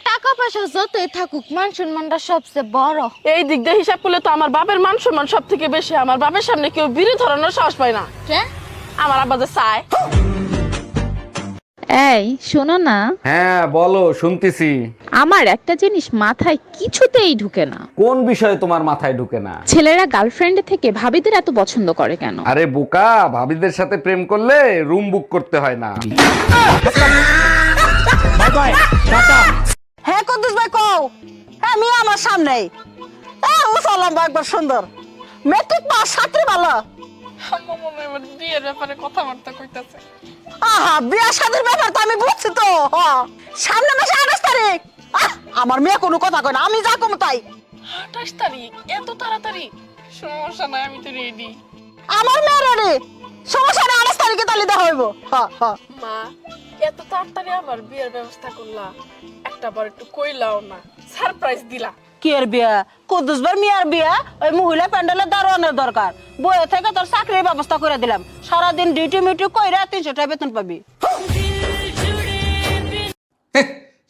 টাকা পয়সা যতই থাকুক মান সম্মানটা সবচেয়ে বড়। এই দিক দিয়ে হিসাব করলে তো আমার বাপের মান সম্মান সব থেকে বেশি। আমার বাপের সামনে কেউ বিড়ি ধরানোর সাহস পায় না। আমার আব্বা যে চায়। এই শোনো না, হ্যাঁ বলো, শুনতেছি। আমার একটা জিনিস মাথায় কিছুতেই ঢুকে না। কোন বিষয়ে তোমার মাথায় ঢুকে না? ছেলেরা গার্লফ্রেন্ড থেকে ভাবিদের এত পছন্দ করে কেন? আরে বোকা, ভাবিদের সাথে প্রেম করলে রুম বুক করতে হয় না। হ্যাঁ কুদ্দুস ভাই কও। হ্যাঁ আমি আমার সামনেই। হ্যাঁ ও সালাম একবার সুন্দর মেট্রিক পাস ছাত্রী ভালো। বিয়ের ব্যাপারে কথাবার্তা কইতাছে। আহা বিয়া শাদীর ব্যাপার তো আমি বুঝছি তো। সামনে মাসে 28 তারিখ। আমার মেয়ে কোনো কথা কয় না, আমি যা কম তাই। 28 তারিখ? এত তাড়াতাড়ি? সমস্যা নাই, আমি তো রেডি। আমার মেয়ে রেডি, সমস্যা নেই, 28 তারিখে তালি দেওয়া হইব। মা, এত তাড়াতাড়ি আমার বিয়ের ব্যবস্থা করলা, একটা বার একটু কইলাও না, সারপ্রাইজ দিলা। কি এর বিয়া? কুদ্দুস ভাই মিয়ার বিয়া, ওই মহিলা প্যান্ডেলের দারোয়ানের দরকার। বইয়ে থেকে তোর চাকরির ব্যবস্থা করে দিলাম, সারাদিন ডিউটি মিউটি কইরা 300 টাকা বেতন পাবি।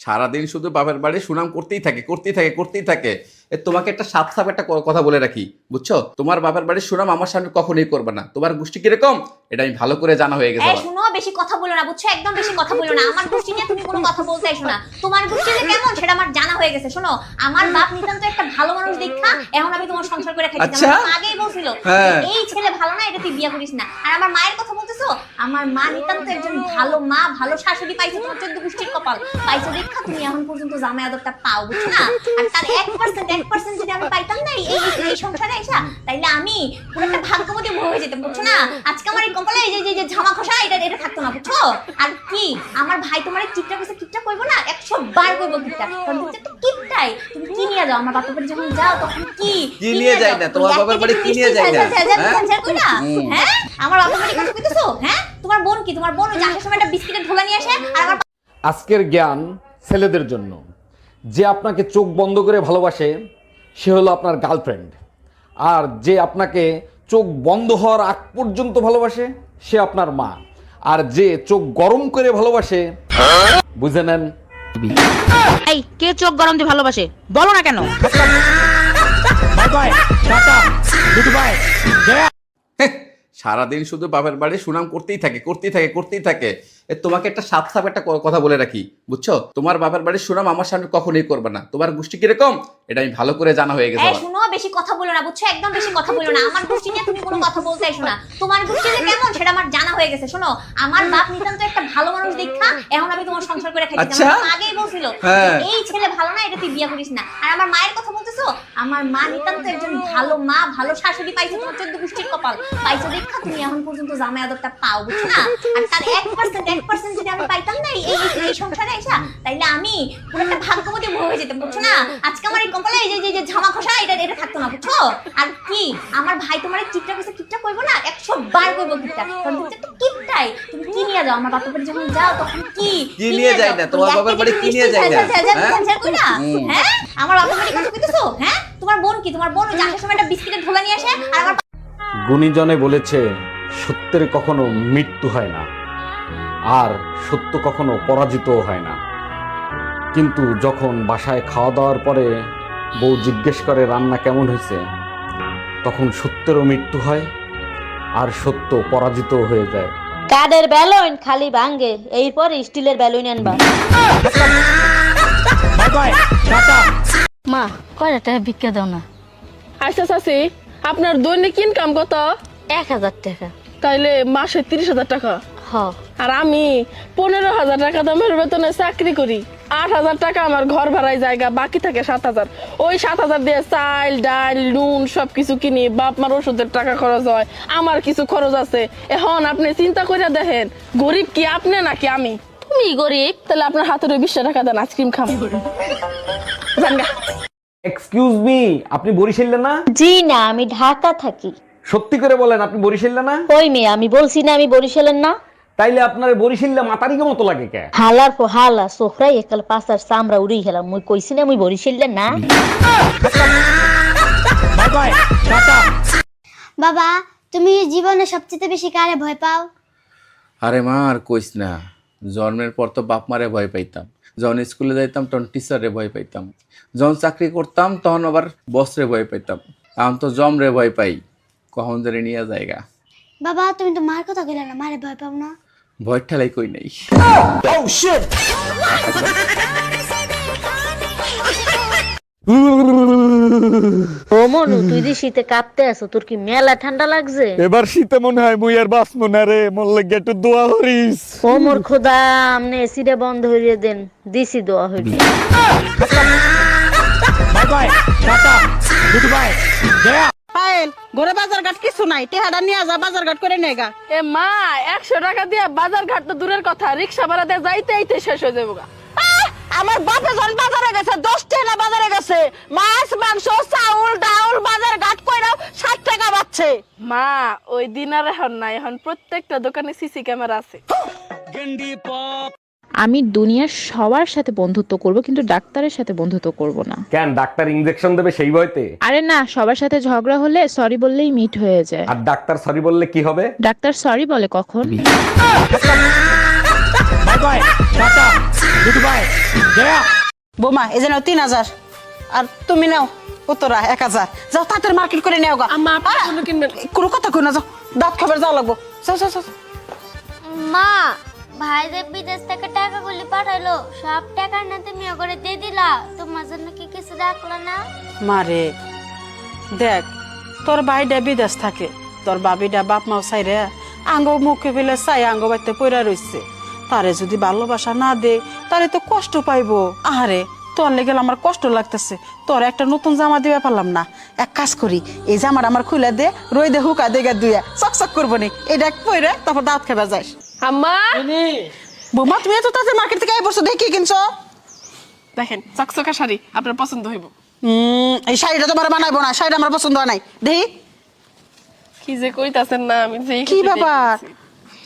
সারাদিন শুধু বাপের বাড়ি সুনাম করতেই থাকে। তোমাকে একটা সাপ একটা কথা বলে রাখি, বুঝছো? তোমার বাপের বাড়ির সুনাম আমার সামনে কখনোই করবে না। তোমার গোষ্ঠী কিরকম এটা আমি ভালো করে জানা হয়ে গেছে। শুনো, বেশি কথা বলো না, বুঝছো? একদম বেশি কথা বলো না। আমার গোষ্ঠী নিয়ে তুমি কোনো কথা বলতে আইছো না। তোমার গোষ্ঠী যে কেমন সেটা আমার জানা হয়ে গেছে। শোনো, আমার বাপ নিতান্ত একটা ভালো মানুষ দেখা এখন আমি তোমার সংসার করে খাইছি। আচ্ছা? আমার আগেই বলছিল এই ছেলে ভালো না, এটা তুই বিয়ে করিস না। আর আমার মায়ের কথা বলতেছো, আমার মা নিতান্ত একজন ভালো মা, ভালো শাশুড়ি পাইছো। তোমার 14 গোষ্ঠীর কপাল পাইছো দেখা তুমি এখন পর্যন্ত জামাই আদরটা পাও, বুঝছো না? আর তার 1% যদি আমি পাইতাম না এই সংসারে এসা, তাইলে আমি পুরো একটা ভাগ্যবতী হয়ে যেতাম, বুঝছো না? আজকে আমার এই কপালে এই যে ঝামা খসা এটা থাকতো না, বুঝছো? আর কি আমার ভাই তোমার কিপটা কইছে, কিপটা কইবো না, 100 বার কইবো কিপটা। কারণ তুমি তো কিপটাই। তুমি কি নিয়ে যাও আমার বাপের বাড়ি যখন যাও তখন কি নিয়ে যায় না? তোমার বাপের বাড়ি কি নিয়ে যায় না? হ্যাঁ আমার বাপের বাড়ি কথা কইতেছো? হ্যাঁ তোমার বোন কি? তোমার বোন ওই যে আসার সময় একটা বিস্কিটের ঢোলা নিয়ে আসে আর আমার আজকের জ্ঞান ছেলেদের জন্য। যে আপনাকে চোখ বন্ধ করে ভালোবাসে সে হলো আপনার গার্লফ্রেন্ড, আর যে আপনাকে চোখ বন্ধ হওয়ার আগ পর্যন্ত ভালোবাসে সে আপনার মা, আর যে চোখ গরম করে ভালোবাসে বুঝে নেন। এই কে চোখ গরম দিয়ে ভালোবাসে বলো না কেন? সারাদিন শুধু বাপের বাড়ি সুনাম করতেই থাকে। তোমাকে একটা সাপ একটা কথা বলে রাখি, বুঝছো? তোমার বাপের বাড়ির সুনাম আমার সামনে কখনোই করবে না। তোমার গোষ্ঠী কিরকম এটা আমি ভালো করে জানা হয়ে গেছে। শুনো, বেশি কথা বলো না, বুঝছো? একদম বেশি কথা বলো না। আমার গোষ্ঠী নিয়ে তুমি কোনো কথা বলতে আইছো না। তোমার গোষ্ঠী যে কেমন সেটা আমার জানা হয়ে গেছে। শোনো, আমার বাপ নিতান্ত একটা ভালো মানুষ দেখা এখন আমি তোমার সংসার করে খাইছি। আচ্ছা? আমার আগেই বলছিল এই ছেলে ভালো না, এটা তুই বিয়ে করিস না। আর আমার মায়ের কথা বলতেছো, আমার মা নিতান্ত একজন ভালো মা, ভালো শাশুড়ি পাইছো। তোমার 14 গোষ্ঠীর কপাল পাইছো দেখা তুমি এখন পর্যন্ত জামাই আদরটা পাও, বুঝছো না? আর তার 1% যদি আমি পাইতাম না এই সংসারে এসা, তাইলে আমি পুরো একটা ভাগ্যবতী হয়ে যেতাম, বুঝছো না? আজকে আমার এই কপালে এই যে ঝামা খসা এটা থাকতো না, বুঝছো? আর কি আমার ভাই তোমার কিপটা কইছে, কিপটা কইবো না, 100 বার কইবো কিপটা। কারণ তুমি তো কিপটাই। তুমি কি নিয়ে যাও আমার বাপের বাড়ি যখন যাও তখন কি নিয়ে যায় না? তোমার বাপের বাড়ি কি নিয়ে যায় না? হ্যাঁ আমার বাপের বাড়ি কথা কইতেছো? হ্যাঁ তোমার বোন কি? তোমার বোন ওই যে আসার সময় একটা বিস্কিটের ঢোলা নিয়ে আসে আর আমার গুণীজনে বলেছে সত্যের কখনো মৃত্যু হয় না, আর সত্য কখনো পরাজিতও হয় না। কিন্তু যখন বাসায় খাওয়া দাওয়ার পরে বউ জিজ্ঞেস করে রান্না কেমন হয়েছে, তখন সত্যেরও মৃত্যু হয় আর সত্য পরাজিতও হয়ে যায়। কাঠের বেলুন খালি ভাঙ্গে, এরপর স্টিলের বেলুন আনবা। মা কয়টা টাকা ভিক্ষা দাও না? আচ্ছা চাচি, আপনার দৈনিক ইনকাম কত? 1000 টাকা। তাইলে মাসে 30,000 টাকা। আর আমি 15,000 টাকা দামের বেতনে চাকরি করি। 8,000 টাকা আমার ঘর ভাড়ায় জায়গা, বাকি থাকে 7,000। ওই 7,000 দিয়ে চাল ডাল নুন সবকিছু কিনি, বাপ মার ওষুধের টাকা খরচ হয়, আমার কিছু খরচ আছে। এখন আপনি চিন্তা করে দেখেন, গরিব কি আপনি নাকি আমি? তুমি গরিব? তাহলে আপনার হাতের 20 টাকা দেন, আইসক্রিম খাম। এক্সকিউজ মি, আপনি বরিশালে না? জি না, আমি ঢাকা থাকি। সত্যি করে বলেন আপনি বরিশালে না? কই মেয়ে, আমি বলছি না আমি বরিশালের না। তাইলে আপনার বরিশালে মাতারিকে মতো লাগে কে? হালার পর হালা সোফরাই একাল পাসার চামড়া উড়ি গেলাম। মুই কইছি না মুই বরিশালের না। বাবা, তুমি জীবনে সবচেয়ে বেশি কারে ভয় পাও? আরে মা আর কইস না, জন্মের পর তো বাপ মারে ভয় পাইতাম, যখন স্কুলে যাইতাম তখন টিচারে ভয় পাইতাম, যখন চাকরি করতাম তখন আবার বসরে ভয় পাইতাম, এখন তো জমরে ভয় পাই, কখন ধরে নিয়ে জায়গা। বাবা তুমি তো মার কথা কইলে না, মারে ভয় পাও না? ভয় ঠেলাই কই নাই। ও মনু, তুই যে শীতে কাঁপতে আছো, তোর কি মেলা ঠান্ডা লাগছে? এবার শীতে মনে হয় মুই আর বাঁচবো না রে, মোর লাগে একটু দোয়া করিস। ও মোর খোদা, আমনে এসিটা বন্ধ হইয়ে দেন, দিছি দোয়া হইলে। পায়েল ঘরে বাজার ঘাট কিছু নাই, টেহাডা নিয়ে যা, বাজার ঘাট করে নেগা। এ মা 100 টাকা দিয়ে বাজার ঘাট তো দূরের কথা, রিক্সা ভাড়া দিয়ে যাইতে যাইতে শেষ হয়ে যাবো গা। আমার বাপে যখন বাজারে গেছে 10 টাকা বাজারে গেছে, মাছ মাংস চাউল ডাউল বাজার ঘাট কইরাও 60 টাকা বাচ্ছে। মা ওই দিন আর এখন নাই, এখন প্রত্যেকটা দোকানে সিসি ক্যামেরা আছে। আমি দুনিয়ার সবার সাথে বন্ধুত্ব করব, কিন্তু ডাক্তারের সাথে বন্ধুত্ব করব না। কেন, ডাক্তার ইনজেকশন দেবে সেই ভয়তে? আরে না, সবার সাথে ঝগড়া হলে সরি বললেই মিট হয়ে যায়। আর ডাক্তার সরি বললে কি হবে? ডাক্তার সরি বলে কখন? বোমা এই যে নাও 3000, আর তুমি নাও উত্তরা 1000। যাও তাড়াতাড়ি মার্কেট করে নেও গা। আম্মা আপনি কোনো কিনবেন? কোনো কথা কই না, যাও দাঁত খাবার যাওয়া লাগবো। যাও যাও যাও। মা ভাই যে বিদেশ থেকে টাকাগুলি পাঠাইলো, সব টাকা না তুমি ওগরে দিয়ে দিলা, তোমার জন্য কি কিছু রাখলো না? মারে দেখ, তোর ভাইটা বিদেশ থাকে, তোর বাবিটা বাপ মাও চাইরে আঙ্গ মুখে ফেলে চাই আঙ্গ বাড়িতে পইরা রইছে, তারে যদি ভালোবাসা না দে তারে তো কষ্ট পাইবো। আহারে তোর লেগে আমার কষ্ট লাগতেছে, তোর একটা নতুন জামা দিবে পারলাম না। এক কাজ করি, এই জামাটা আমার খুলে দে, রই দে হুকা দেগা দুইয়া চকচক করবো নি, এটা পইরে তারপর দাঁত খাবার যাস। আম্মা বৌমা তুমি এত তাড়াতাড়ি মার্কেট থেকে বসছো, দেখি কি কিনছো? দেখেন চকচকা শাড়ি, আপনার পছন্দ হইব। এই শাড়িটা তোমার বানাইবো না, শাড়িটা আমার পছন্দ হয় নাই। দেখি কি যে কইতাছেন না, আমি যে কি ব্যাপার,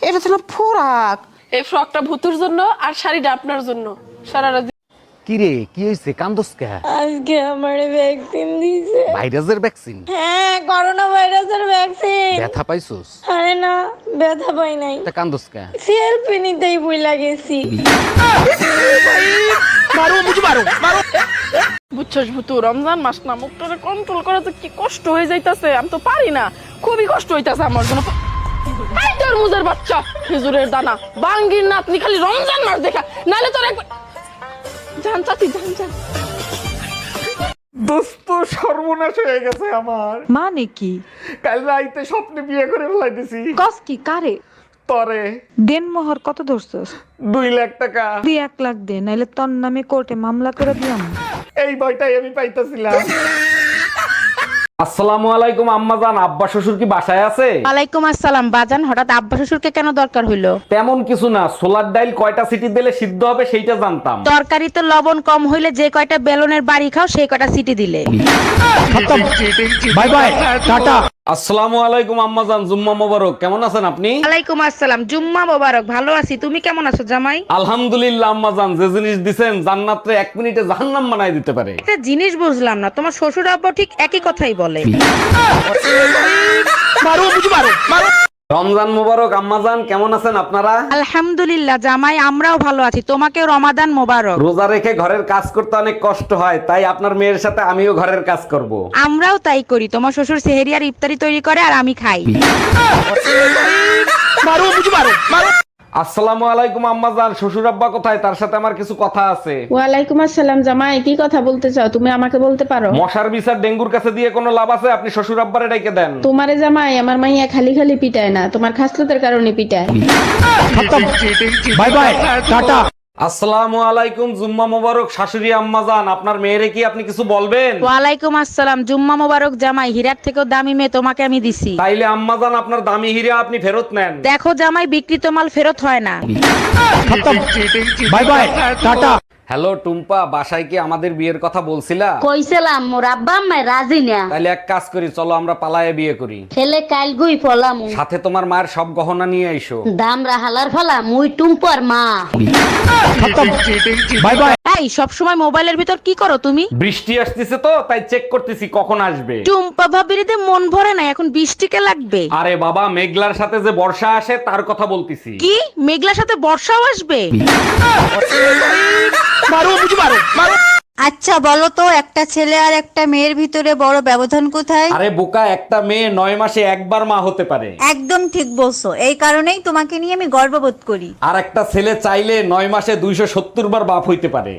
এটা তো না ফোরাক। এই ফ্রকটা ভুতুর জন্য আর শাড়িটা আপনার জন্য। সারারা কি রে, কি হইছে, কান্দস কে? আজকে আমারে ভ্যাকসিন দিছে। ভাইরাসের ভ্যাকসিন? হ্যাঁ, করোনা ভাইরাসের ভ্যাকসিন। ব্যথা পাইছস? আরে না, ব্যথা পাই নাই, তা কান্দস কে? সেলফি নিতেই ভুলা গেছি। বুঝছস ভুতু, রমজান মাস না, মুখটারে কন্ট্রোল করা যে কি কষ্ট হয়ে যাইতাছে, আমি তো পারি না, খুবই কষ্ট হইতাছে আমার জন্য। এই তোর মুজের বাচ্চা, খেজুরের দানা, বাঙ্গির নাতনি, খালি রমজান মাস দেখা, নালে তোর একবার জান চাচি জান জান। দোস্ত সর্বনাশ হয়ে গেছে আমার। মানে কি? কাল রাইতে স্বপ্নে বিয়ে করে ফেলাইতেছি। কস কি কারে? তরে। দেন মোহর কত ধরছস? 2 লাখ টাকা। তুই 1 লাখ দে, নাইলে তোর নামে কোর্টে মামলা করে দিলাম। এই ভয়টাই আমি পাইতাছিলাম। আসসালামু আলাইকুম আম্মাজান, আব্বা শ্বশুর কি বাসায় আছে? ওয়ালাইকুম আসসালাম। বাজান, হঠাৎ আব্বা শ্বশুরকে কেন দরকার হইলো? তেমন কিছু না, সোলার ডাইল কয়টা সিটি দিলে সিদ্ধ হবে সেইটা জানতাম। তরকারিতে লবণ কম হইলে যে কয়টা বেলনের বাড়ি খাও সেই কয়টা সিটি দিলে। By bye, tata. আসসালামু আলাইকুম আম্মাজান, জুম্মা মোবারক। কেমন আছেন আপনি? ওয়ালাইকুম আসসালাম, জুম্মা মোবারক। ভালো আছি, তুমি কেমন আছো জামাই? আলহামদুলিল্লাহ আম্মাজান, যে জিনিস দিবেন জান্নাতে 1 মিনিটে জাহান্নাম বানাই দিতে পারে। একটা জিনিস বুঝলাম না, তোমার শ্বশুর আব্বা ঠিক একই কথাই বলে। রমজান মোবারক আম্মাজান, কেমন আছেন আপনারা? আলহামদুলিল্লাহ জামাই, আমরাও ভালো আছি। তোমাকেও রমাদান মোবারক। রোজা রেখে ঘরের কাজ করতে অনেক কষ্ট হয়, তাই আপনার মেয়ের সাথে আমিও ঘরের কাজ করব। আমরাও তাই করি। তোমার শ্বশুর সেহরি আর ইফতারি তৈরি করে আর আমি খাই। আসসালামু আলাইকুম আম্মাজান, শ্বশুর আব্বা কোথায়? তার সাথে আমার কিছু কথা আছে। ওয়ালাইকুম আসসালাম জামাই, কি কথা বলতে চাও? তুমি আমাকে বলতে পারো। মশার বিচার ডেঙ্গুর কাছে দিয়ে কোনো লাভ আছে? আপনি শ্বশুর আব্বারে ডাইকে দেন। তোমারে জামাই, আমার মাইয়া খালি খালি পিটায় না, তোমার খাসলতের কারণে পিটায়। Bye bye, tata. আসসালামু আলাইকুম, জুম্মা মোবারক শাশুড়ি আম্মাজান, আপনার মেয়েরে কি আপনি কিছু বলবেন? ওয়ালাইকুম আসসালাম, জুম্মা মোবারক জামাই। হীরার থেকেও দামি মেয়ে তোমাকে আমি দিছি। তাইলে আম্মাজান আপনার দামি হীরা আপনি ফেরত নেন। দেখো জামাই, বিক্রিত মাল ফেরত হয় না। By bye, tata. Hello Tumpa, বাসায় কি আমাদের বিয়ের কথা বলছিলা? কইছিলাম, মোর আব্বা আম্মা রাজি না। তাইলে এক কাজ করি, চলো আমরা পালায়ে বিয়ে করি। ছেলে কাল গুই ফলাম, সাথে তোমার মায়ের সব গহনা নিয়ে আইসো। দাম রাহালার ফলা, মুই টুম্পর মা। Bye bye. এই সব সময় মোবাইলের ভিতর কি করো তুমি? বৃষ্টি আসতেছে তো, তাই চেক করতেছি কখন আসবে। টুম্পা ভাবিরিতে মন ভরে না, এখন বৃষ্টিকে লাগবে। আরে বাবা, মেঘলার সাথে যে বর্ষা আসে তার কথা বলতেছি। কি মেঘলার সাথে বর্ষাও আসবে? আচ্ছা বলো তো, একটা ছেলে আর একটা মেয়ের ভিতরে বড় ব্যবধান কোথায়? আরে বোকা, একটা মেয়ে 9 মাসে একবার মা হতে পারে। একদম ঠিক বলছো, এই কারণেই তোমাকে নিয়ে আমি গর্ববোধ করি। আর একটা ছেলে চাইলে 9 মাসে 270 বার বাপ হইতে পারে।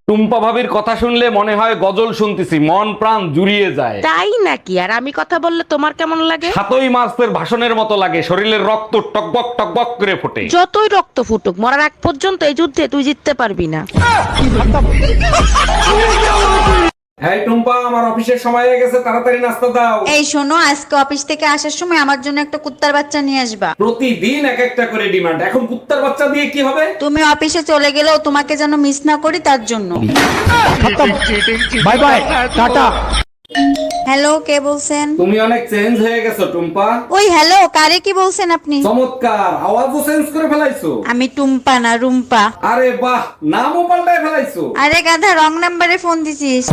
টুম্পা ভাবির কথা শুনলে মনে হয় গজল শুনতেছি, মন প্রাণ জুড়িয়ে যায়। তাই নাকি? আর আমি কথা বললে তোমার কেমন লাগে? 7ই মার্চের ভাষণের মতো লাগে, শরীরের রক্ত টকবক টকবক করে ফোটে। যতই রক্ত ফুটুক, মরার আগ পর্যন্ত এই যুদ্ধে তুই জিততে পারবি না। হ্যাঁ টুম্পা, আমার অফিসের সময় হয়ে গেছে, তাড়াতাড়ি নাস্তা দাও। এই শোনো, আজকে অফিস থেকে আসার সময় আমার জন্য একটা কুত্তার বাচ্চা নিয়ে আসবা। প্রতিদিন এক একটা করে ডিমান্ড, এখন কুত্তার বাচ্চা দিয়ে কি হবে? তুমি অফিসে চলে গেলেও তোমাকে যেন মিস না করি তার জন্য। By bye, tata. হ্যালো, কে বলছেন? তুমি অনেক চেঞ্জ হয়ে গেছো টুম্পা। ওই হ্যালো, কারে কি বলছেন আপনি? চমৎকার, আওয়াজও চেঞ্জ করে ফেলাইছো। আমি টুম্পা না রুম্পা। আরে বাহ, নামও পাল্টায় ফেলাইছো। আরে গাধা, রং নাম্বারে ফোন দিছিস।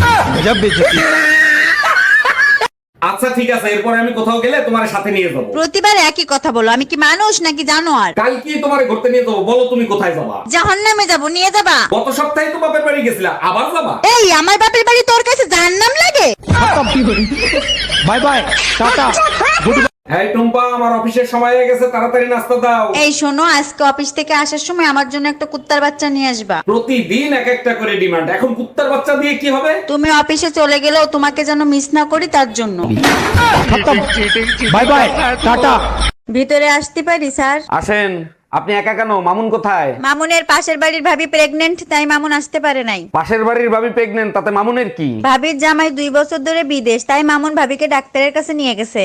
আচ্ছা ঠিক আছে, এরপরে আমি কোথাও গেলে তোমার সাথে নিয়ে যাবো। প্রতিবার একই কথা বলো, আমি কি মানুষ নাকি জানোয়ার? কাল কি তোমারে ঘুরতে নিয়ে যাবো, বলো তুমি কোথায় যাবা? জাহান্নামে যাব, নিয়ে যাবা? গত সপ্তাহে তো বাপের বাড়ি গেছিলা, আবার যাবা? এই, আমার বাপের বাড়ি তোর কাছে জাহান্নাম লাগে? By bye, tata. হ্যাঁ টুম্পা, আমার অফিসের সময় হয়ে গেছে, তাড়াতাড়ি নাস্তা দাও। এই শোনো, আজকে অফিস থেকে আসার সময় আমার জন্য একটা কুত্তার বাচ্চা নিয়ে আসবা। প্রতিদিন এক একটা করে ডিমান্ড, এখন কুত্তার বাচ্চা দিয়ে কি হবে? তুমি অফিসে চলে গেলেও তোমাকে যেন মিস না করি তার জন্য। By bye, tata. ভিতরে আসতে পারি স্যার? আসেন। আপনি একা কেন? মামুন কোথায়? মামুনের পাশের বাড়ির ভাবি প্রেগনেন্ট, তাই মামুন আসতে পারে নাই। পাশের বাড়ির ভাবি প্রেগনেন্ট, তাতে মামুনের কি? ভাবির জামাই 2 বছর ধরে বিদেশ, তাই মামুন ভাবিকে ডাক্তারের কাছে নিয়ে গেছে।